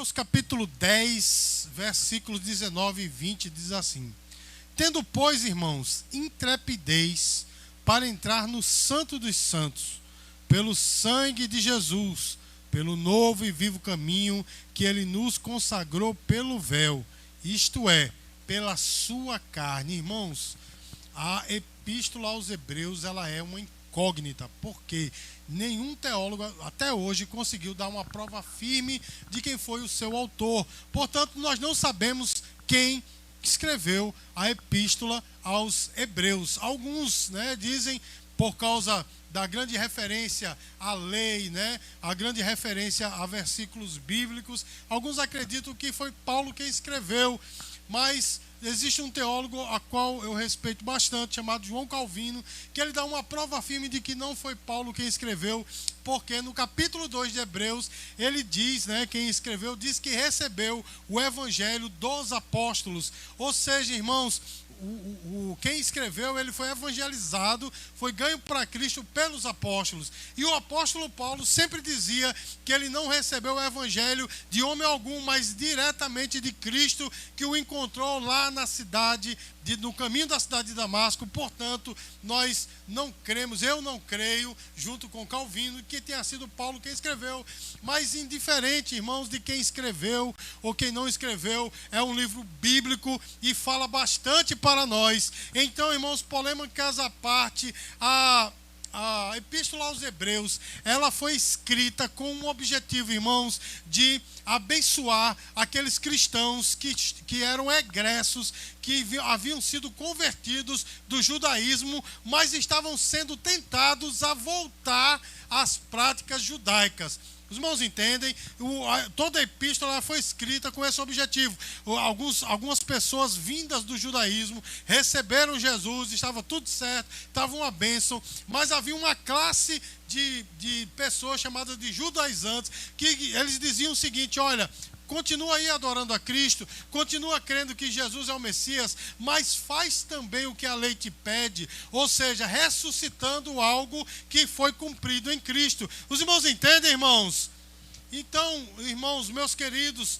Hebreus capítulo 10, versículos 19 e 20 diz assim: Tendo, pois, irmãos, intrepidez para entrar no Santo dos Santos, pelo sangue de Jesus, pelo novo e vivo caminho que ele nos consagrou pelo véu, isto é, pela sua carne. Irmãos, a epístola aos Hebreus, ela é uma incógnita, porque nenhum teólogo até hoje conseguiu dar uma prova firme de quem foi o seu autor. Portanto, nós não sabemos quem escreveu a epístola aos Hebreus. Alguns, dizem, por causa da grande referência à lei, a grande referência a versículos bíblicos, alguns acreditam que foi Paulo quem escreveu, mas existe um teólogo a qual eu respeito bastante, chamado João Calvino, que ele dá uma prova firme de que não foi Paulo quem escreveu, porque no capítulo 2 de Hebreus, ele diz, quem escreveu, diz que recebeu o evangelho dos apóstolos. Ou seja, irmãos, quem escreveu, ele foi evangelizado, foi ganho para Cristo pelos apóstolos. E o apóstolo Paulo sempre dizia que ele não recebeu o evangelho de homem algum, mas diretamente de Cristo, que o encontrou lá na cidade, no caminho da cidade de Damasco. Portanto, nós não cremos, eu não creio, junto com Calvino, que tenha sido Paulo quem escreveu. Mas indiferente, irmãos, de quem escreveu ou quem não escreveu, é um livro bíblico e fala bastante para nós. Então, irmãos, polêmicas à parte, a epístola aos Hebreus, ela foi escrita com um objetivo, irmãos, de abençoar aqueles cristãos que eram egressos, que haviam sido convertidos do judaísmo, mas estavam sendo tentados a voltar às práticas judaicas. Os irmãos entendem? Toda a epístola foi escrita com esse objetivo. Algumas pessoas vindas do judaísmo receberam Jesus, estava tudo certo, estava uma bênção, mas havia uma classe de pessoas chamadas de judaizantes, que eles diziam o seguinte: olha, continua aí adorando a Cristo, continua crendo que Jesus é o Messias, mas faz também o que a lei te pede, ou seja, ressuscitando algo que foi cumprido em Cristo. Os irmãos entendem, irmãos? Então, irmãos, meus queridos,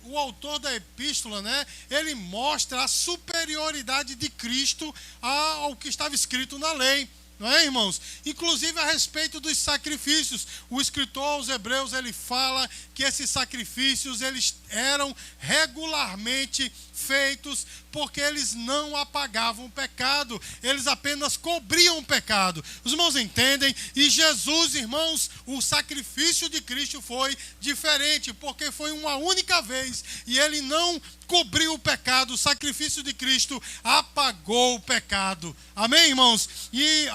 o autor da epístola, ele mostra a superioridade de Cristo ao que estava escrito na lei. Não é, irmãos? Inclusive a respeito dos sacrifícios. O escritor aos Hebreus, ele fala que esses sacrifícios, eles eram regularmente feitos porque eles não apagavam o pecado, eles apenas cobriam o pecado. Os irmãos entendem? E Jesus, irmãos, o sacrifício de Cristo foi diferente, porque foi uma única vez e ele não cobriu o pecado. O sacrifício de Cristo apagou o pecado. Amém, irmãos? E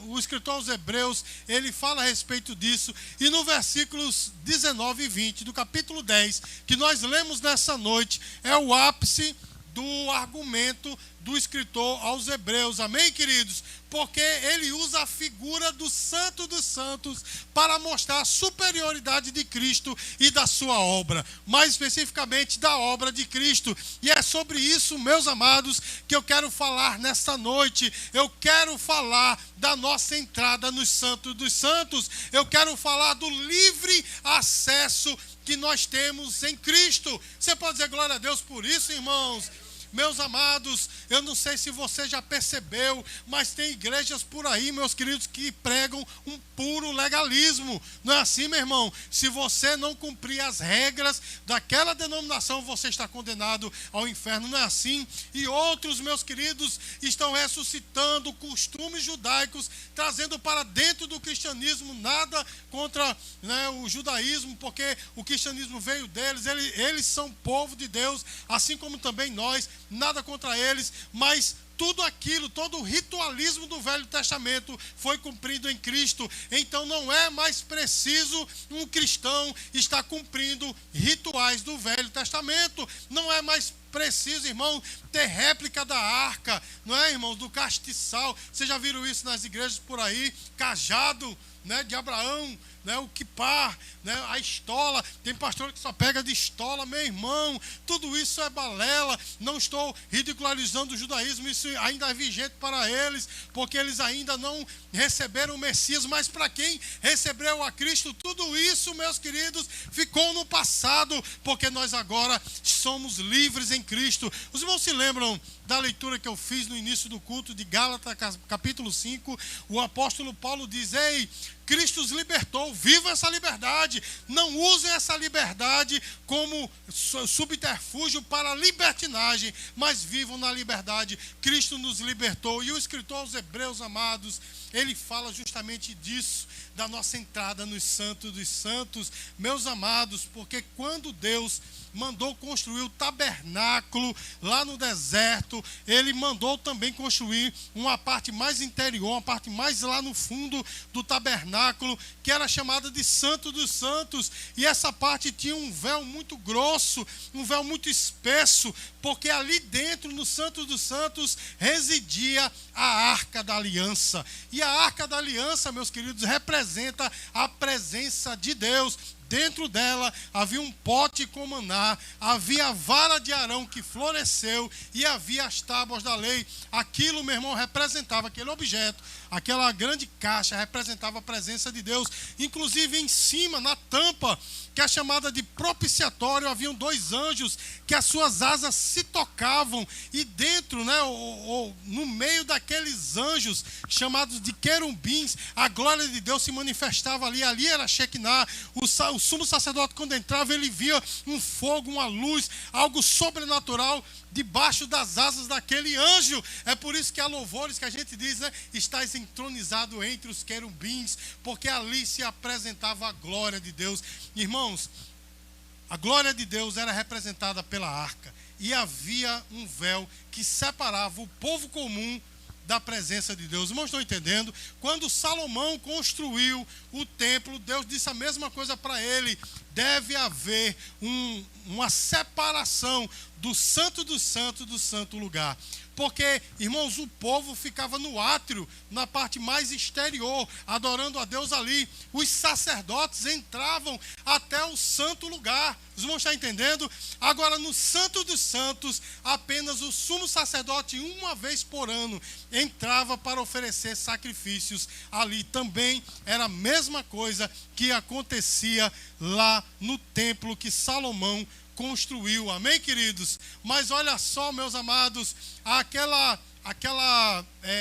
o escritor aos Hebreus, ele fala a respeito disso, e no versículos 19 e 20 do capítulo 10, que nós lemos nessa noite, é o ápice do argumento do escritor aos Hebreus. Amém, queridos? Porque ele usa a figura do Santo dos Santos para mostrar a superioridade de Cristo e da sua obra, mais especificamente da obra de Cristo. E é sobre isso, meus amados, que eu quero falar nesta noite. Eu quero falar da nossa entrada no Santo dos Santos. Eu quero falar do livre acesso que nós temos em Cristo. Você pode dizer glória a Deus por isso, irmãos? Meus amados, eu não sei se você já percebeu, mas tem igrejas por aí, meus queridos, que pregam um puro legalismo. Não é assim, meu irmão? Se você não cumprir as regras daquela denominação, você está condenado ao inferno. Não é assim? E outros, meus queridos, estão ressuscitando costumes judaicos, trazendo para dentro do cristianismo. Nada contra o judaísmo, porque o cristianismo veio deles, eles são povo de Deus, assim como também nós. Nada contra eles, mas tudo aquilo, todo o ritualismo do Velho Testamento foi cumprido em Cristo. Então não é mais preciso um cristão estar cumprindo rituais do Velho Testamento. Não é mais preciso, irmão, ter réplica da arca, não é, irmãos, do castiçal. Vocês já viram isso nas igrejas por aí? Cajado, né, de Abraão, né, o quipar, né, a estola. Tem pastor que só pega de estola. Meu irmão, tudo isso é balela. Não estou ridicularizando o judaísmo, isso ainda é vigente para eles, porque eles ainda não receberam o Messias. Mas para quem recebeu a Cristo, tudo isso, meus queridos, ficou no passado, porque nós agora somos livres em Cristo. Os irmãos se lembram da leitura que eu fiz no início do culto de Gálatas, capítulo 5, o apóstolo Paulo diz: ei, Cristo os libertou, vivam essa liberdade, não usem essa liberdade como subterfúgio para a libertinagem, mas vivam na liberdade. Cristo nos libertou. E o escritor aos Hebreus, amados, ele fala justamente disso, da nossa entrada nos santos dos santos, meus amados, porque quando Deus mandou construir o tabernáculo lá no deserto, ele mandou também construir uma parte mais interior, uma parte mais lá no fundo do tabernáculo, que era chamada de Santo dos Santos, e essa parte tinha um véu muito grosso, um véu muito espesso, porque ali dentro, no Santo dos Santos, residia a Arca da Aliança. E a Arca da Aliança, meus queridos, representa a presença de Deus. Dentro dela havia um pote com maná, havia a vara de Arão que floresceu e havia as tábuas da lei. Aquilo, meu irmão, representava, aquele objeto, aquela grande caixa, representava a presença de Deus. Inclusive em cima, na tampa, que é chamada de propiciatório, haviam 2 anjos que as suas asas se tocavam, e dentro, né, ou no meio daqueles anjos chamados de querubins, a glória de Deus se manifestava ali. Ali era Shekinah. O sumo sacerdote, quando entrava, ele via um fogo, uma luz, algo sobrenatural debaixo das asas daquele anjo. É por isso que há louvores que a gente diz, né, estás entronizado entre os querubins, porque ali se apresentava a glória de Deus. Irmãos, a glória de Deus era representada pela arca, e havia um véu que separava o povo comum da presença de Deus. Irmãos, estão entendendo? Quando Salomão construiu o templo, Deus disse a mesma coisa para ele: deve haver uma separação do santo dos santos do santo lugar. Porque, irmãos, o povo ficava no átrio, na parte mais exterior, adorando a Deus ali. Os sacerdotes entravam até o santo lugar. Os irmãos estão entendendo? Agora, no Santo dos Santos, apenas o sumo sacerdote, uma vez por ano, entrava para oferecer sacrifícios ali. Também era a mesma coisa que acontecia lá no templo que Salomão construiu. Amém, queridos? Mas olha só, meus amados, aquela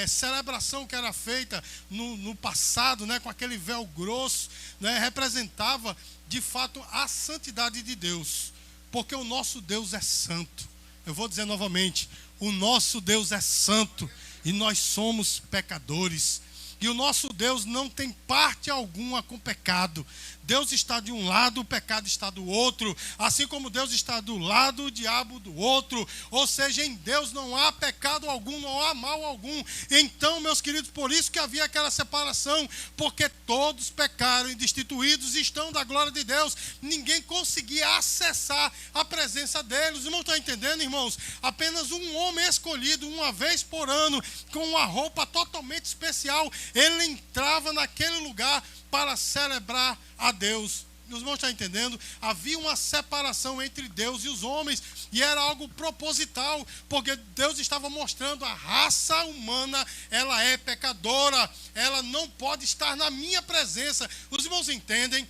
celebração que era feita no passado, né, com aquele véu grosso, né, representava de fato a santidade de Deus, porque o nosso Deus é santo. Eu vou dizer novamente: o nosso Deus é santo e nós somos pecadores. E o nosso Deus não tem parte alguma com pecado. Deus está de um lado, o pecado está do outro. Assim como Deus está do lado, o diabo do outro. Ou seja, em Deus não há pecado algum, não há mal algum. Então, meus queridos, por isso que havia aquela separação. Porque todos pecaram e destituídos estão da glória de Deus. Ninguém conseguia acessar a presença deles. Os irmãos estão entendendo, irmãos? Apenas um homem escolhido, uma vez por ano, com uma roupa totalmente especial, ele entrava naquele lugar para celebrar a Deus. Os irmãos estão entendendo? Havia uma separação entre Deus e os homens, e era algo proposital, porque Deus estava mostrando: a raça humana, ela é pecadora, ela não pode estar na minha presença. Os irmãos entendem?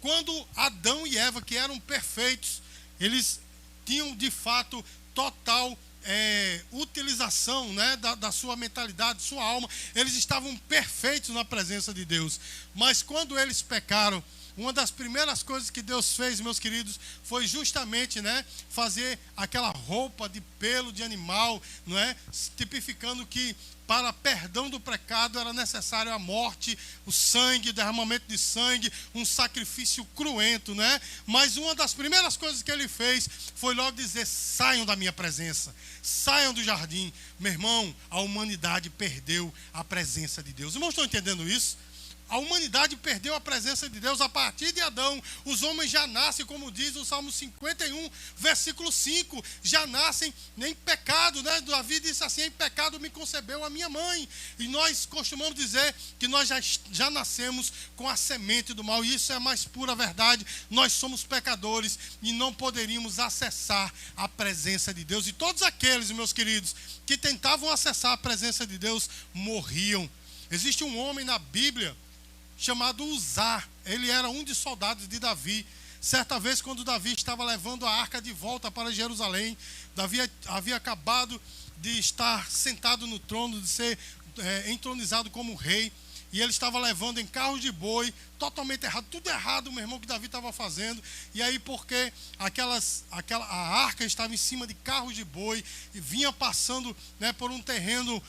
Quando Adão e Eva, que eram perfeitos, eles tinham de fato total utilização, né, da sua mentalidade, sua alma, eles estavam perfeitos na presença de Deus. Mas quando eles pecaram, uma das primeiras coisas que Deus fez, meus queridos, foi justamente, né, fazer aquela roupa de pelo de animal, não é? Tipificando que para perdão do pecado era necessário a morte, o sangue, o derramamento de sangue, um sacrifício cruento, né? Mas uma das primeiras coisas que ele fez foi logo dizer: saiam da minha presença, saiam do jardim. Meu irmão, a humanidade perdeu a presença de Deus. Os irmãos estão entendendo isso? A humanidade perdeu a presença de Deus a partir de Adão. Os homens já nascem, como diz o Salmo 51, versículo 5, já nascem em pecado, né? Davi disse assim: em pecado me concebeu a minha mãe. E nós costumamos dizer que nós já nascemos com a semente do mal, e isso é a mais pura verdade. Nós somos pecadores e não poderíamos acessar a presença de Deus. E todos aqueles, meus queridos, que tentavam acessar a presença de Deus, morriam. Existe um homem na Bíblia chamado Uzá. Ele era um dos soldados de Davi. Certa vez, quando Davi estava levando a arca de volta para Jerusalém, Davi havia acabado de estar sentado no trono, de ser entronizado como rei, e ele estava levando em carros de boi, totalmente errado, tudo errado, meu irmão, que Davi estava fazendo. E aí, porque a arca estava em cima de carros de boi, e vinha passando, né, por um terreno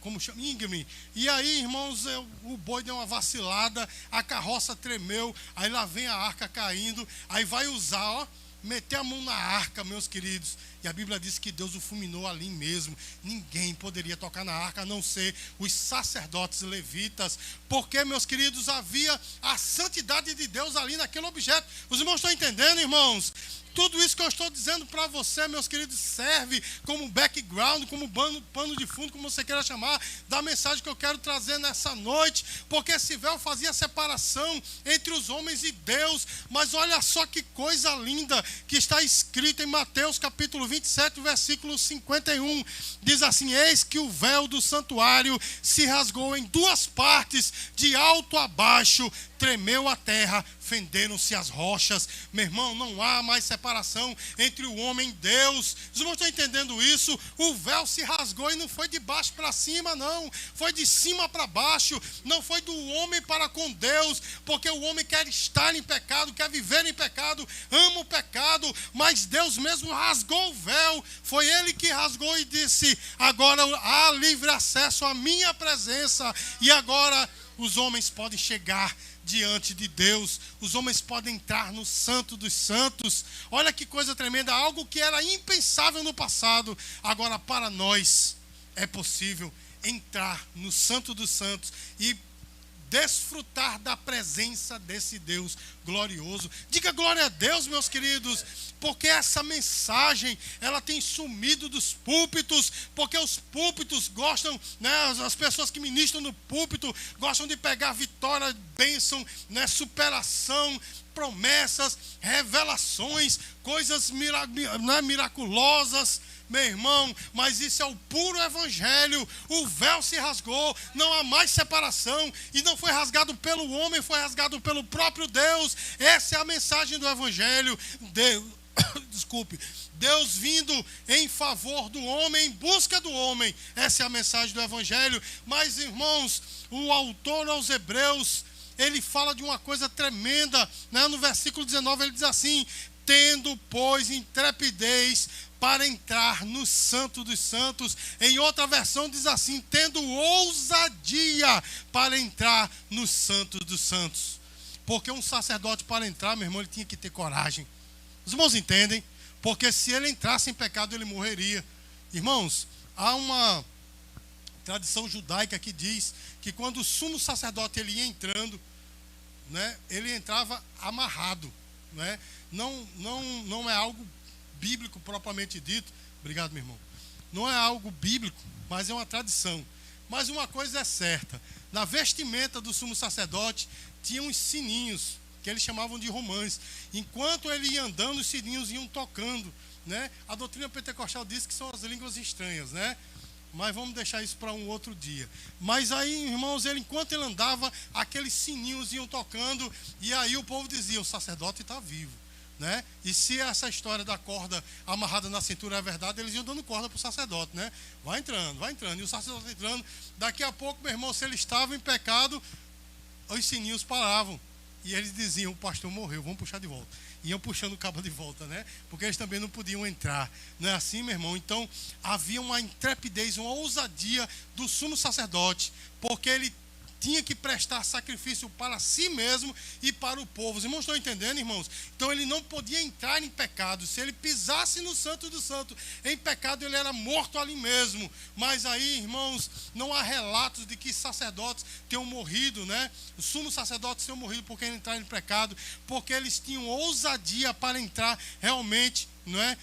como chama, íngreme. E aí, irmãos, o boi deu uma vacilada, a carroça tremeu, aí lá vem a arca caindo, aí vai usar, meter a mão na arca, meus queridos. E a Bíblia diz que Deus o fulminou ali mesmo. Ninguém poderia tocar na arca, a não ser os sacerdotes levitas. Porque, meus queridos, havia a santidade de Deus ali naquele objeto. Os irmãos estão entendendo, irmãos? Tudo isso que eu estou dizendo para você, meus queridos, serve como background, como pano de fundo, como você queira chamar, da mensagem que eu quero trazer nessa noite. Porque esse véu fazia separação entre os homens e Deus. Mas olha só que coisa linda que está escrito em Mateus capítulo 27, versículo 51. Diz assim: eis que o véu do santuário se rasgou em duas partes, de alto a baixo, tremeu a terra, fenderam-se as rochas. Meu irmão, não há mais separação entre o homem e Deus. Os irmãos estão entendendo isso? O véu se rasgou e não foi de baixo para cima, não. Foi de cima para baixo. Não foi do homem para com Deus, porque o homem quer estar em pecado, quer viver em pecado, ama o pecado, mas Deus mesmo rasgou o véu. Foi Ele que rasgou e disse: agora há livre acesso à minha presença, e agora os homens podem chegar diante de Deus, os homens podem entrar no Santo dos Santos. Olha que coisa tremenda, algo que era impensável no passado, agora para nós é possível entrar no Santo dos Santos e desfrutar da presença desse Deus glorioso. Diga glória a Deus, meus queridos, porque essa mensagem, ela tem sumido dos púlpitos, porque os púlpitos gostam, né, as pessoas que ministram no púlpito gostam de pegar vitória, bênção, né, superação, promessas, revelações, coisas miraculosas. Meu irmão, mas isso é o puro evangelho. O véu se rasgou, não há mais separação, e não foi rasgado pelo homem, foi rasgado pelo próprio Deus. Essa é a mensagem do evangelho. Deus vindo em favor do homem, em busca do homem. Essa é a mensagem do evangelho. Mas, irmãos, o autor aos Hebreus, ele fala de uma coisa tremenda, né? No versículo 19 ele diz assim: tendo, pois, intrepidez para entrar no Santo dos Santos. Em outra versão diz assim: tendo ousadia para entrar no Santo dos Santos. Porque um sacerdote, para entrar, meu irmão, ele tinha que ter coragem. Os irmãos entendem? Porque se ele entrasse em pecado, ele morreria. Irmãos, há uma tradição judaica que diz que quando o sumo sacerdote ele ia entrando, né, ele entrava amarrado, né? Não é algo bíblico propriamente dito. Obrigado, meu irmão. Não é algo bíblico, mas é uma tradição. Mas uma coisa é certa: na vestimenta do sumo sacerdote tinha uns sininhos que eles chamavam de romãs. Enquanto ele ia andando, os sininhos iam tocando, né? A doutrina pentecostal diz que são as línguas estranhas, né? Mas vamos deixar isso para um outro dia. Mas aí, irmãos, enquanto ele andava, aqueles sininhos iam tocando, e aí o povo dizia: o sacerdote está vivo, né? E se essa história da corda amarrada na cintura é verdade, eles iam dando corda para o sacerdote, né? Vai entrando, e o sacerdote entrando. Daqui a pouco, meu irmão, se ele estava em pecado, os sininhos paravam, e eles diziam: o pastor morreu, vamos puxar de volta. Iam puxando o cabo de volta, né? Porque eles também não podiam entrar. Não é assim, meu irmão? Então, havia uma intrepidez, uma ousadia do sumo sacerdote, porque ele tinha que prestar sacrifício para si mesmo e para o povo. Os irmãos estão entendendo, irmãos? Então ele não podia entrar em pecado. Se ele pisasse no Santo do Santo em pecado, ele era morto ali mesmo. Mas aí, irmãos, não há relatos de que sacerdotes tenham morrido, né? Os sumos sacerdotes tenham morrido porque entraram em pecado, porque eles tinham ousadia para entrar realmente, não é?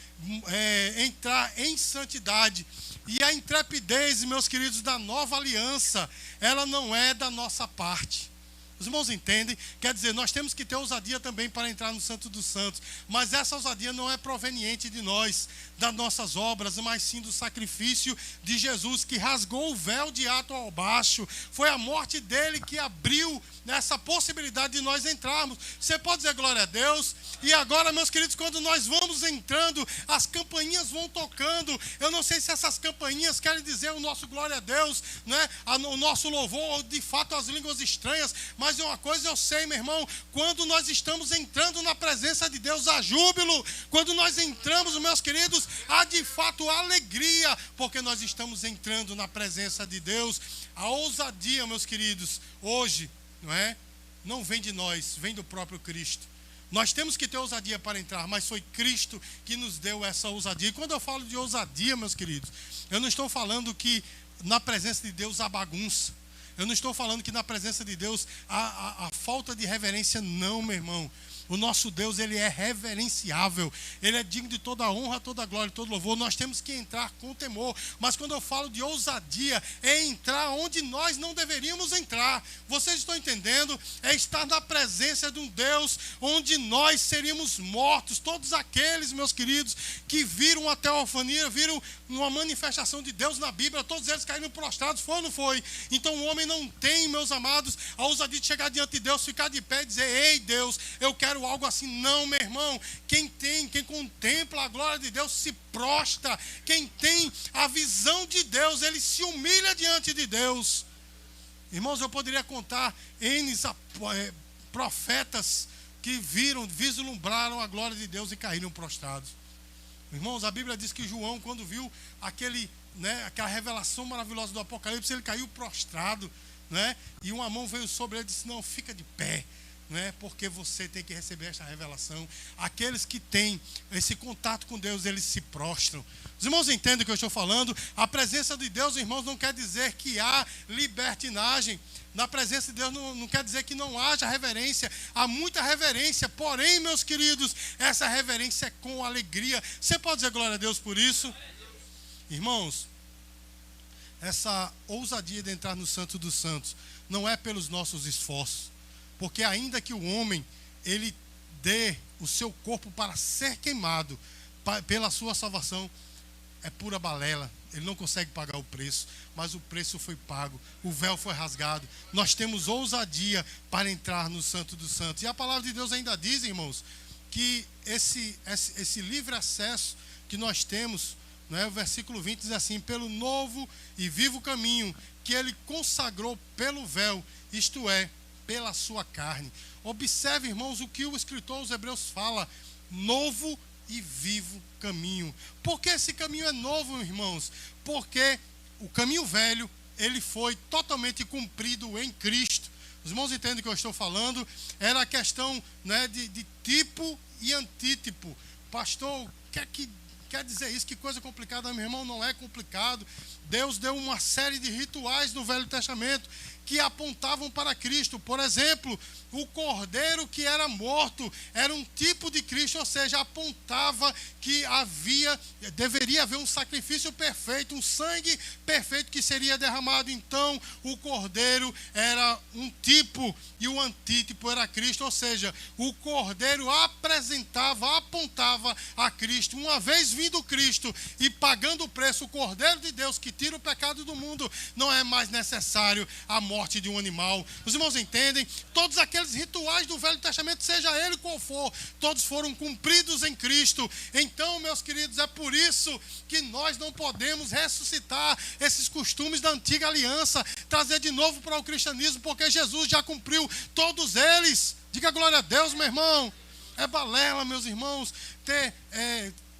Entrar em santidade. E a intrepidez, meus queridos, da nova aliança, ela não é da nossa parte. Os irmãos entendem? Quer dizer, nós temos que ter ousadia também para entrar no Santo dos Santos. Mas essa ousadia não é proveniente de nós, das nossas obras, mas sim do sacrifício de Jesus, que rasgou o véu de alto ao baixo. Foi a morte dele que abriu essa possibilidade de nós entrarmos. Você pode dizer glória a Deus? E agora, meus queridos, quando nós vamos entrando, as campainhas vão tocando. Eu não sei se essas campainhas querem dizer o nosso glória a Deus, né? O nosso louvor, ou de fato as línguas estranhas. Mas uma coisa eu sei, meu irmão, quando nós estamos entrando na presença de Deus, há júbilo. Quando nós entramos, meus queridos, há de fato alegria, porque nós estamos entrando na presença de Deus. A ousadia, meus queridos, hoje, não vem de nós, vem do próprio Cristo. Nós temos que ter ousadia para entrar, mas foi Cristo que nos deu essa ousadia. E quando eu falo de ousadia, meus queridos, eu não estou falando que na presença de Deus há bagunça. Eu não estou falando que na presença de Deus há falta de reverência, não, meu irmão. O nosso Deus, ele é reverenciável. Ele é digno de toda a honra, toda a glória, todo louvor. Nós temos que entrar com temor. Mas quando eu falo de ousadia, é entrar onde nós não deveríamos entrar. Vocês estão entendendo? É estar na presença de um Deus onde nós seríamos mortos. Todos aqueles, meus queridos, que viram a teofania, viram uma manifestação de Deus na Bíblia, todos eles caíram prostrados, foi ou não foi? Então o homem não tem, meus amados, a ousadia de chegar diante de Deus, ficar de pé e dizer: ei Deus, eu quero algo assim. Não, meu irmão. Quem contempla a glória de Deus se prostra. Quem tem a visão de Deus, ele se humilha diante de Deus. Irmãos, eu poderia contar profetas que vislumbraram a glória de Deus e caíram prostrados. Irmãos, a Bíblia diz que João, quando viu aquela revelação maravilhosa do Apocalipse, ele caiu prostrado, e uma mão veio sobre ele e disse: não, fica de pé, porque você tem que receber esta revelação. Aqueles que têm esse contato com Deus, eles se prostram. Os irmãos entendem o que eu estou falando? A presença de Deus, irmãos, não quer dizer que há libertinagem. Na presença de Deus não quer dizer que não haja reverência. Há muita reverência, porém, meus queridos, essa reverência é com alegria. Você pode dizer glória a Deus por isso? Irmãos, essa ousadia de entrar no Santo dos Santos não é pelos nossos esforços. Porque ainda que o homem, ele dê o seu corpo para ser queimado pela sua salvação, é pura balela. Ele não consegue pagar o preço, mas o preço foi pago, o véu foi rasgado. Nós temos ousadia para entrar no Santo dos Santos. E a palavra de Deus ainda diz, irmãos, que esse livre acesso que nós temos, o versículo 20 diz assim: pelo novo e vivo caminho que ele consagrou pelo véu, isto é, pela sua carne. Observe, irmãos, o que o escritor aos Hebreus fala: novo e vivo caminho. Por que esse caminho é novo, irmãos? Porque o caminho velho, ele foi totalmente cumprido em Cristo. Os irmãos entendem o que eu estou falando? Era a questão de tipo e antítipo. Pastor, quer dizer isso? Que coisa complicada, meu irmão. Não é complicado. Deus deu uma série de rituais no Velho Testamento que apontavam para Cristo. Por exemplo, o cordeiro que era morto era um tipo de Cristo, ou seja, apontava que deveria haver um sacrifício perfeito, um sangue perfeito que seria derramado. Então, o cordeiro era um tipo e o antítipo era Cristo, ou seja, o cordeiro apontava a Cristo. Uma vez vindo Cristo e pagando o preço, o cordeiro de Deus que tira o pecado do mundo, não é mais necessário a morte de um animal. Os irmãos entendem? Todos aqueles rituais do Velho Testamento, seja ele qual for, todos foram cumpridos em Cristo. Então, meus queridos, é por isso que nós não podemos ressuscitar esses costumes da antiga aliança, trazer de novo para o cristianismo, porque Jesus já cumpriu todos eles. Diga glória a Deus, meu irmão. É balela, meus irmãos, ter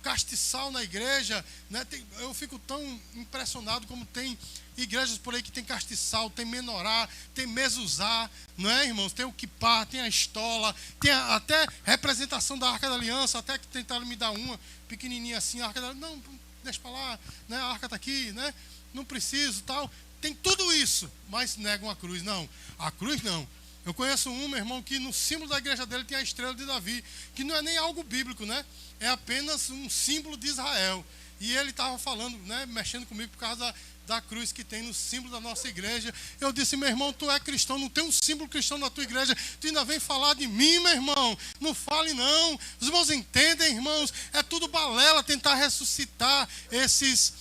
castiçal na igreja, né? Eu fico tão impressionado como tem igrejas por aí que tem castiçal, tem menorá, tem mezuzá, não é, irmãos? Tem o quipá, tem a estola, tem até representação da Arca da Aliança, até que tentaram me dar uma pequenininha assim, a Arca da Aliança, não, deixa pra lá, né? A arca está aqui, né? Não preciso, tal. Tem tudo isso, mas negam a cruz. Não, a cruz não. Eu conheço meu irmão, que no símbolo da igreja dele tem a estrela de Davi, que não é nem algo bíblico, né? É apenas um símbolo de Israel. E ele estava falando, né, mexendo comigo por causa da cruz que tem no símbolo da nossa igreja. Eu disse, meu irmão, tu é cristão, não tem um símbolo cristão na tua igreja, tu ainda vem falar de mim, meu irmão. Não fale não. Os irmãos entendem, irmãos, é tudo balela tentar ressuscitar esses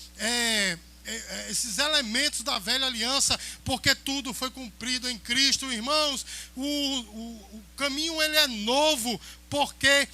elementos da velha aliança, porque tudo foi cumprido em Cristo, irmãos. O caminho ele é novo, porque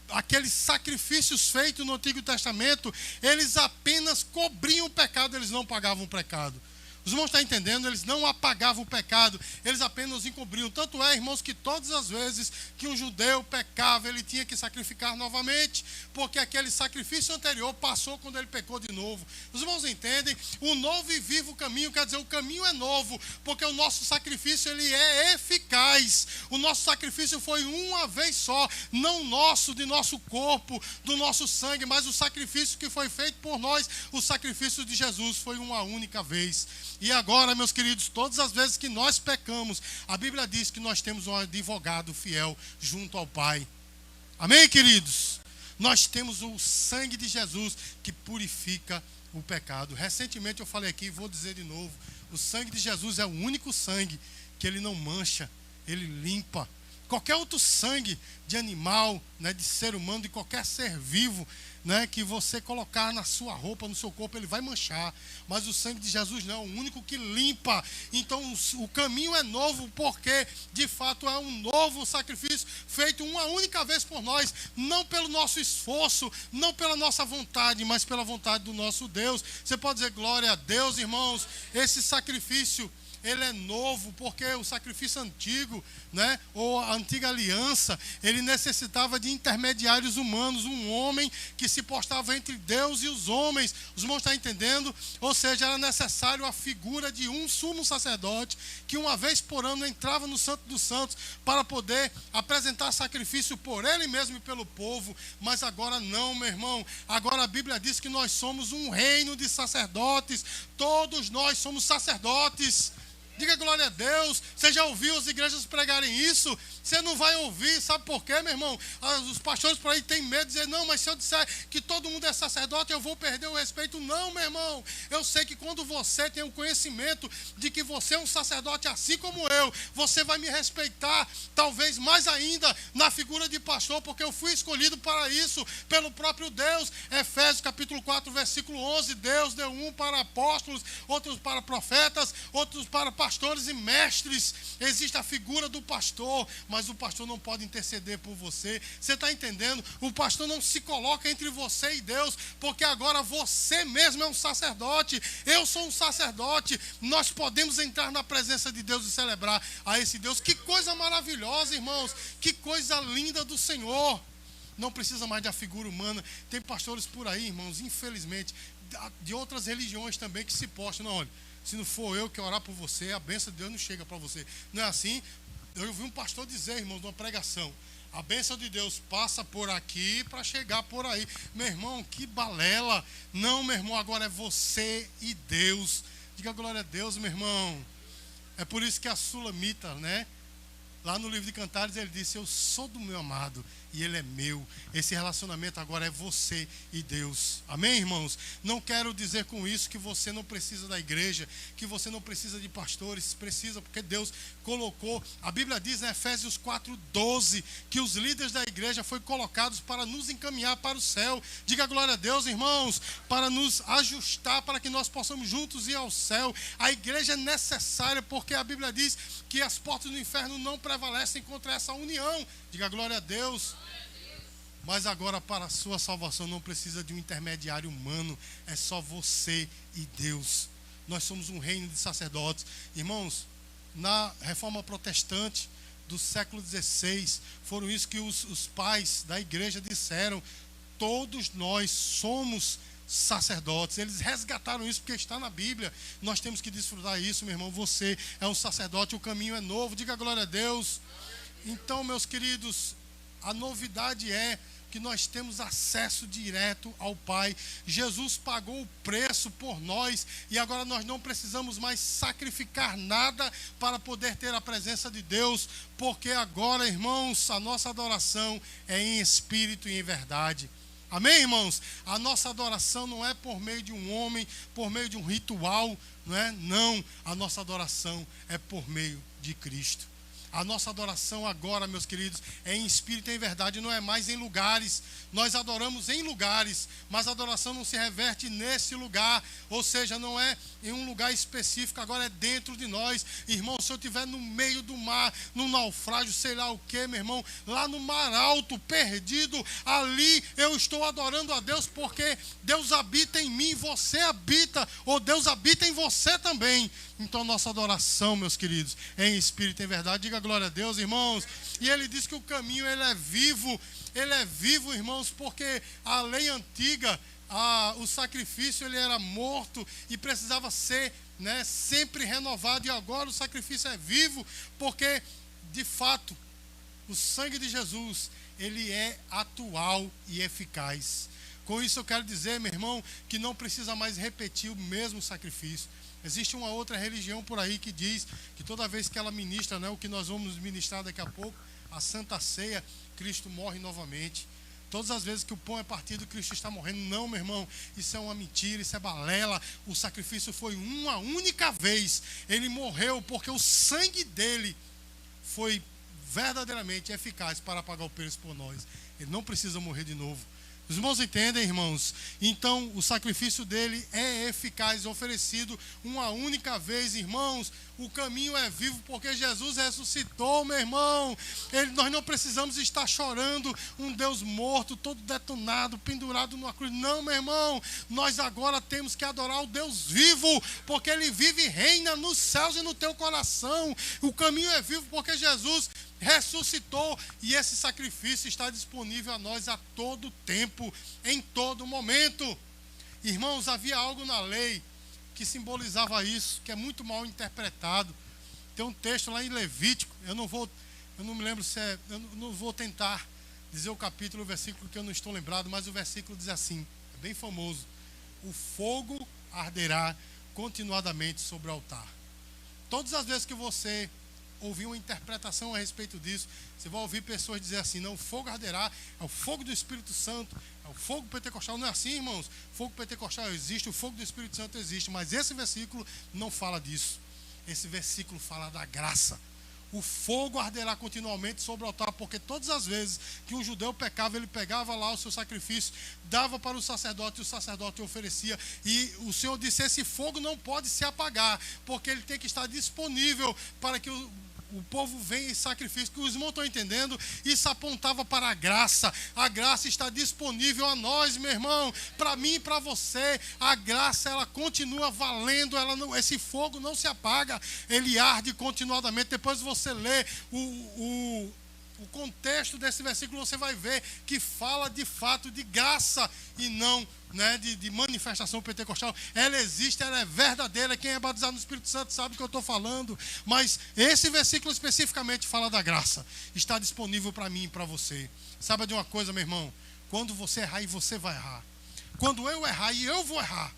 aqueles sacrifícios feitos no Antigo Testamento, eles apenas cobriam o pecado, eles não pagavam o pecado. Os irmãos estão entendendo? Eles não apagavam o pecado, eles apenas encobriam. Tanto é, irmãos, que todas as vezes que um judeu pecava, ele tinha que sacrificar novamente, porque aquele sacrifício anterior passou quando ele pecou de novo. Os irmãos entendem? O novo e vivo caminho, quer dizer, o caminho é novo, porque o nosso sacrifício ele é eficaz. O nosso sacrifício foi uma vez só, não nosso, de nosso corpo, do nosso sangue, mas o sacrifício que foi feito por nós, o sacrifício de Jesus foi uma única vez. E agora, meus queridos, todas as vezes que nós pecamos, a Bíblia diz que nós temos um advogado fiel junto ao Pai. Amém, queridos? Nós temos o sangue de Jesus que purifica o pecado. Recentemente eu falei aqui, vou dizer de novo, o sangue de Jesus é o único sangue que ele não mancha, ele limpa. Qualquer outro sangue de animal, né, de ser humano, de qualquer ser vivo, né, que você colocar na sua roupa, no seu corpo, ele vai manchar. Mas o sangue de Jesus não, é o único que limpa. Então o caminho é novo, porque de fato é um novo sacrifício feito uma única vez por nós, não pelo nosso esforço, não pela nossa vontade, mas pela vontade do nosso Deus. Você pode dizer glória a Deus, irmãos. Esse sacrifício ele é novo, porque o sacrifício antigo, né, ou a antiga aliança, ele necessitava de intermediários humanos, um homem que se postava entre Deus e os homens. Os irmãos estão entendendo? Ou seja, era necessário a figura de um sumo sacerdote que uma vez por ano entrava no Santo dos Santos para poder apresentar sacrifício por ele mesmo e pelo povo. Mas agora não, meu irmão. Agora a Bíblia diz que nós somos um reino de sacerdotes. Todos nós somos sacerdotes. Diga glória a Deus. Você já ouviu as igrejas pregarem isso? Você não vai ouvir, sabe por quê, meu irmão? Os pastores por aí têm medo de dizer, não, mas se eu disser que todo mundo é sacerdote, eu vou perder o respeito. Não, meu irmão. Eu sei que quando você tem o conhecimento de que você é um sacerdote assim como eu, você vai me respeitar, talvez mais ainda, na figura de pastor, porque eu fui escolhido para isso, pelo próprio Deus. Efésios capítulo 4, versículo 11, Deus deu um para apóstolos, outros para profetas, outros para pastores e mestres. Existe a figura do pastor, mas o pastor não pode interceder por você. Você está entendendo? O pastor não se coloca entre você e Deus, porque agora você mesmo é um sacerdote. Eu sou um sacerdote. Nós podemos entrar na presença de Deus e celebrar a esse Deus. Que coisa maravilhosa, irmãos. Que coisa linda do Senhor. Não precisa mais da figura humana. Tem pastores por aí, irmãos, infelizmente, de outras religiões também, que se postam. Não, olha, se não for eu que orar por você, a bênção de Deus não chega para você. Não é assim? Eu ouvi um pastor dizer, irmãos, numa pregação, a bênção de Deus passa por aqui para chegar por aí. Meu irmão, que balela. Não, meu irmão, agora é você e Deus. Diga glória a Deus, meu irmão. É por isso que a Sulamita, né, lá no livro de Cantares, ele disse, eu sou do meu amado e ele é meu. Esse relacionamento agora é você e Deus. Amém, irmãos? Não quero dizer com isso que você não precisa da igreja, que você não precisa de pastores. Precisa, porque Deus colocou. A Bíblia diz em Efésios 4:12 que os líderes da igreja foram colocados para nos encaminhar para o céu. Diga glória a Deus, irmãos. Para nos ajustar, para que nós possamos juntos ir ao céu. A igreja é necessária, porque a Bíblia diz que as portas do inferno não prevalecem contra essa união. Diga glória a Deus. Mas agora, para a sua salvação, não precisa de um intermediário humano. É só você e Deus. Nós somos um reino de sacerdotes. Irmãos, na reforma protestante do século XVI, foram isso que os pais da igreja disseram. todos nós somos sacerdotes. Eles resgataram isso porque está na Bíblia. Nós temos que desfrutar isso, meu irmão. Você é um sacerdote, o caminho é novo. Diga glória a Deus. Então, meus queridos, a novidade é que nós temos acesso direto ao Pai. Jesus pagou o preço por nós e agora nós não precisamos mais sacrificar nada para poder ter a presença de Deus, porque agora, irmãos, a nossa adoração é em espírito e em verdade. Amém, irmãos? A nossa adoração não é por meio de um homem, por meio de um ritual, não é? Não, a nossa adoração é por meio de Cristo. A nossa adoração agora, meus queridos, é em espírito e em verdade, não é mais em lugares. Nós adoramos em lugares, mas a adoração não se reverte nesse lugar, ou seja, não é em um lugar específico, agora é dentro de nós. Irmão, se eu estiver no meio do mar, num naufrágio, sei lá o que, meu irmão, lá no mar alto, perdido, ali eu estou adorando a Deus, porque Deus habita em mim, você habita, ou Deus habita em você também. Então nossa adoração, meus queridos, é em espírito e em verdade. Diga glória a Deus, irmãos. E ele diz que o caminho ele é vivo, irmãos, porque a lei antiga, o sacrifício ele era morto e precisava ser, né, sempre renovado, e agora o sacrifício é vivo, porque de fato o sangue de Jesus ele é atual e eficaz. Com isso eu quero dizer, meu irmão, que não precisa mais repetir o mesmo sacrifício. Existe uma outra religião por aí que diz que toda vez que ela ministra, né, o que nós vamos ministrar daqui a pouco, a Santa Ceia, Cristo morre novamente. Todas as vezes que o pão é partido, Cristo está morrendo. Não, meu irmão, isso é uma mentira, isso é balela. O sacrifício foi uma única vez. Ele morreu porque o sangue dele foi verdadeiramente eficaz para pagar o preço por nós. Ele não precisa morrer de novo. Os irmãos entendem, irmãos? Então, o sacrifício dele é eficaz, oferecido uma única vez, irmãos. O caminho é vivo porque Jesus ressuscitou, meu irmão. Nós não precisamos estar chorando um Deus morto, todo detonado, pendurado numa cruz. Não, meu irmão. Nós agora temos que adorar o Deus vivo, porque ele vive e reina nos céus e no teu coração. O caminho é vivo porque Jesus ressuscitou, e esse sacrifício está disponível a nós a todo tempo, em todo momento. Irmãos, havia algo na lei que simbolizava isso, que é muito mal interpretado. Tem um texto lá em Levítico, eu não me lembro se é, eu não vou tentar dizer o capítulo, o versículo, que eu não estou lembrado, mas o versículo diz assim, é bem famoso: o fogo arderá continuadamente sobre o altar. Todas as vezes que você ouvir uma interpretação a respeito disso, você vai ouvir pessoas dizer assim: não, o fogo arderá, é o fogo do Espírito Santo, é o fogo pentecostal. Não é assim, irmãos. O fogo pentecostal existe, o fogo do Espírito Santo existe, mas esse versículo não fala disso. Esse versículo fala da graça. O fogo arderá continuamente sobre o altar, porque todas as vezes que um judeu pecava, ele pegava lá o seu sacrifício, dava para o sacerdote, e o sacerdote oferecia, e o Senhor disse: esse fogo não pode se apagar, porque ele tem que estar disponível para que o povo vem e sacrifica. Que os irmãos estão entendendo? Isso apontava para a graça. A graça está disponível a nós, meu irmão, para mim e para você. A graça, ela continua valendo, esse fogo não se apaga, ele arde continuadamente. Depois você lê o contexto desse versículo, você vai ver que fala de fato de graça e não, né, de manifestação pentecostal. Ela existe, ela é verdadeira. Quem é batizado no Espírito Santo sabe o que eu estou falando. Mas esse versículo especificamente fala da graça. Está disponível para mim e para você. Sabe de uma coisa, meu irmão? Quando você errar, e você vai errar. Quando eu errar, e eu vou errar.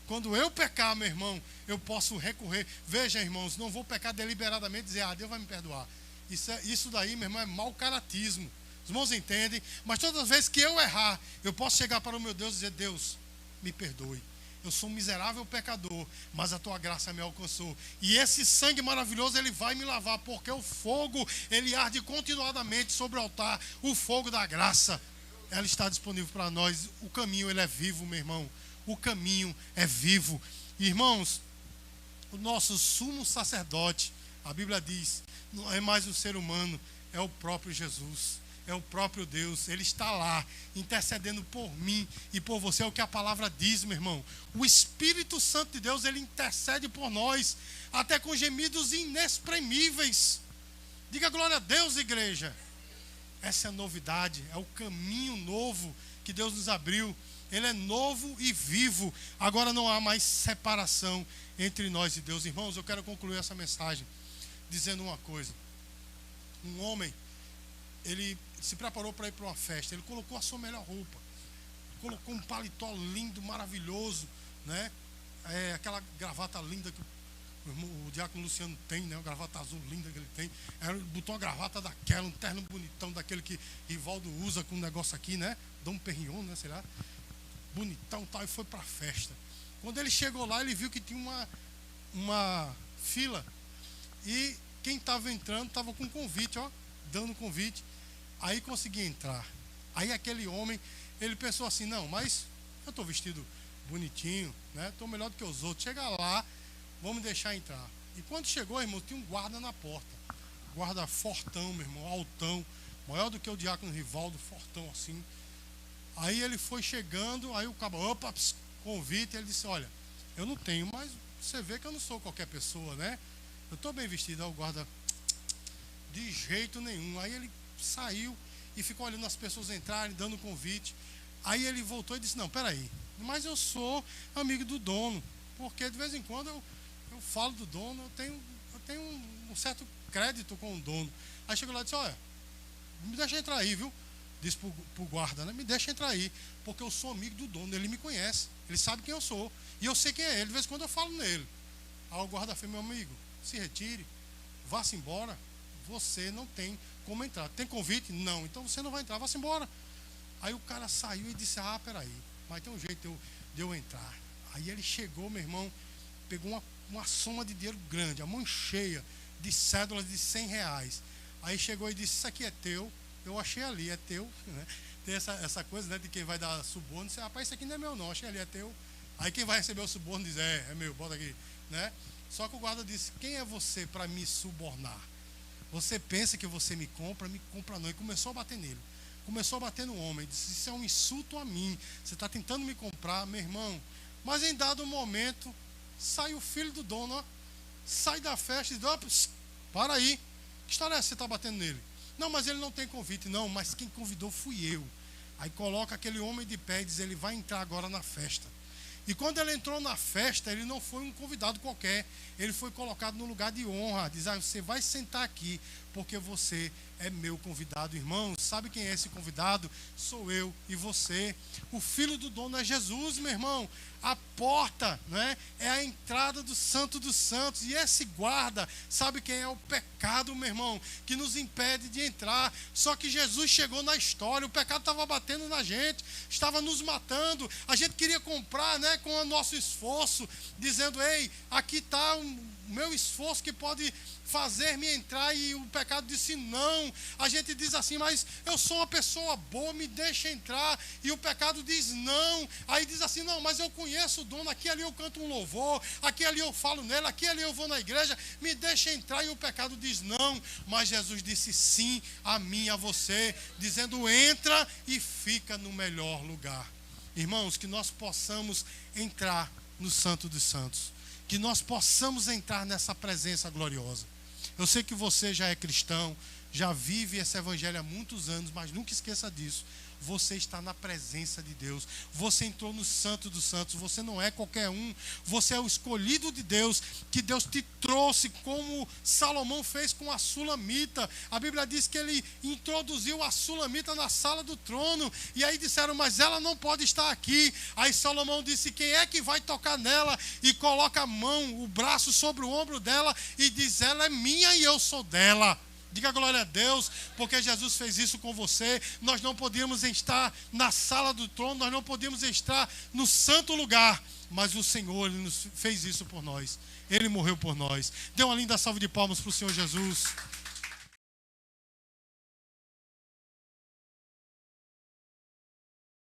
Quando eu pecar, meu irmão, eu posso recorrer. Veja, irmãos, não vou pecar deliberadamente e dizer: Deus vai me perdoar. Isso daí, meu irmão, é mau caratismo. Os irmãos entendem? Mas todas as vezes que eu errar, eu posso chegar para o meu Deus e dizer: Deus, me perdoe. Eu sou um miserável pecador, mas a tua graça me alcançou. E esse sangue maravilhoso, ele vai me lavar, porque o fogo, ele arde continuadamente sobre o altar. O fogo da graça, ela está disponível para nós. O caminho, ele é vivo, meu irmão. O caminho é vivo. Irmãos, o nosso sumo sacerdote, a Bíblia diz, não é mais um ser humano, é o próprio Jesus, é o próprio Deus. Ele está lá, intercedendo por mim e por você. É o que a palavra diz, meu irmão. O Espírito Santo de Deus, ele intercede por nós, até com gemidos inexprimíveis. Diga glória a Deus, igreja. Essa é a novidade, é o caminho novo que Deus nos abriu, ele é novo e vivo. Agora não há mais separação entre nós e Deus. Irmãos, eu quero concluir essa mensagem dizendo uma coisa. Um homem, ele se preparou para ir para uma festa. Ele colocou a sua melhor roupa, colocou um paletó lindo, maravilhoso, né? Aquela gravata linda que o diácono Luciano tem, né? Uma gravata azul linda que ele tem. Ele botou uma gravata daquela, um terno bonitão daquele que Rivaldo usa com um negócio aqui, né? Dom Perignon, né? Sei lá. Bonitão, tal, e foi para a festa. Quando ele chegou lá, ele viu que tinha uma fila, e quem estava entrando estava com convite, ó, dando convite. Aí conseguia entrar. Aí aquele homem, ele pensou assim: não, mas eu estou vestido bonitinho, né? Estou melhor do que os outros. Chega lá, vamos deixar entrar. E quando chegou, irmão, tinha um guarda na porta. Guarda fortão, meu irmão, altão, maior do que o diácono Rivaldo, fortão assim. Aí ele foi chegando, aí o cabo, opa, convite, ele disse: olha, eu não tenho, mas você vê que eu não sou qualquer pessoa, né? Eu estou bem vestido. Aí o guarda, de jeito nenhum. Aí ele saiu e ficou olhando as pessoas entrarem, dando convite. Aí ele voltou e disse: não, peraí, mas eu sou amigo do dono, porque de vez em quando eu falo do dono, eu tenho um certo crédito com o dono. Aí chegou lá e disse: olha, me deixa entrar aí, viu? Disse pro guarda, né? Me deixa entrar aí, porque eu sou amigo do dono, ele me conhece, ele sabe quem eu sou, e eu sei quem é ele, de vez em quando eu falo nele. Aí o guarda fez: meu amigo, se retire, vá-se embora, você não tem como entrar. Tem convite? Não, então você não vai entrar, vá-se embora. Aí o cara saiu e disse: ah, peraí, mas tem um jeito de eu entrar. Aí ele chegou, meu irmão, pegou uma soma de dinheiro grande, a mão cheia de cédulas de R$100. Aí chegou e disse: isso aqui é teu. Eu achei ali, é teu, né? Tem essa coisa, né, de quem vai dar suborno. Diz: rapaz, isso aqui não é meu não, achei ali, é teu. Aí quem vai receber o suborno diz: é meu, bota aqui, né? Só que o guarda disse: quem é você para me subornar? Você pensa que você me compra não. E começou a bater nele, começou a bater no homem. Disse: isso é um insulto a mim, você está tentando me comprar, meu irmão. Mas em dado momento, sai o filho do dono, ó, sai da festa e diz: para aí, que história é essa que você está batendo nele? Não, mas ele não tem convite. Não, mas quem convidou fui eu. Aí coloca aquele homem de pé e diz: ele vai entrar agora na festa. E quando ele entrou na festa, ele não foi um convidado qualquer, ele foi colocado no lugar de honra. Diz: ah, você vai sentar aqui, porque você é meu convidado. Irmão, sabe quem é esse convidado? Sou eu e você. O filho do dono é Jesus, meu irmão. A porta, né, é a entrada do Santo dos Santos. E esse guarda, sabe quem é? O pecado, meu irmão, que nos impede de entrar. Só que Jesus chegou na história. O pecado estava batendo na gente, estava nos matando. A gente queria comprar, né, com o nosso esforço, dizendo: ei, aqui está o meu esforço que pode fazer-me entrar. E o pecado disse não. A gente diz assim: mas eu sou uma pessoa boa, me deixa entrar. E o pecado diz não. Aí diz assim: não, mas eu conheço o dono, aqui ali eu canto um louvor, aqui ali eu falo nele, aqui ali eu vou na igreja, me deixa entrar. E o pecado diz não. Mas Jesus disse sim a mim e a você, dizendo: entra e fica no melhor lugar. Irmãos, que nós possamos entrar no Santo dos Santos, que nós possamos entrar nessa presença gloriosa. Eu sei que você já é cristão, já vive esse evangelho há muitos anos, mas nunca esqueça disso. Você está na presença de Deus. Você entrou no Santo dos Santos. Você não é qualquer um. Você é o escolhido de Deus, que Deus te trouxe, como Salomão fez com a Sulamita. A Bíblia diz que ele introduziu a Sulamita na sala do trono. E aí disseram: mas ela não pode estar aqui. Aí Salomão disse: quem é que vai tocar nela? E coloca a mão, o braço sobre o ombro dela e diz: ela é minha e eu sou dela. Diga glória a Deus, porque Jesus fez isso com você. Nós não podíamos estar na sala do trono, nós não podíamos estar no santo lugar, mas o Senhor, Ele nos fez isso por nós. Ele morreu por nós. Dê uma linda salva de palmas para o Senhor Jesus.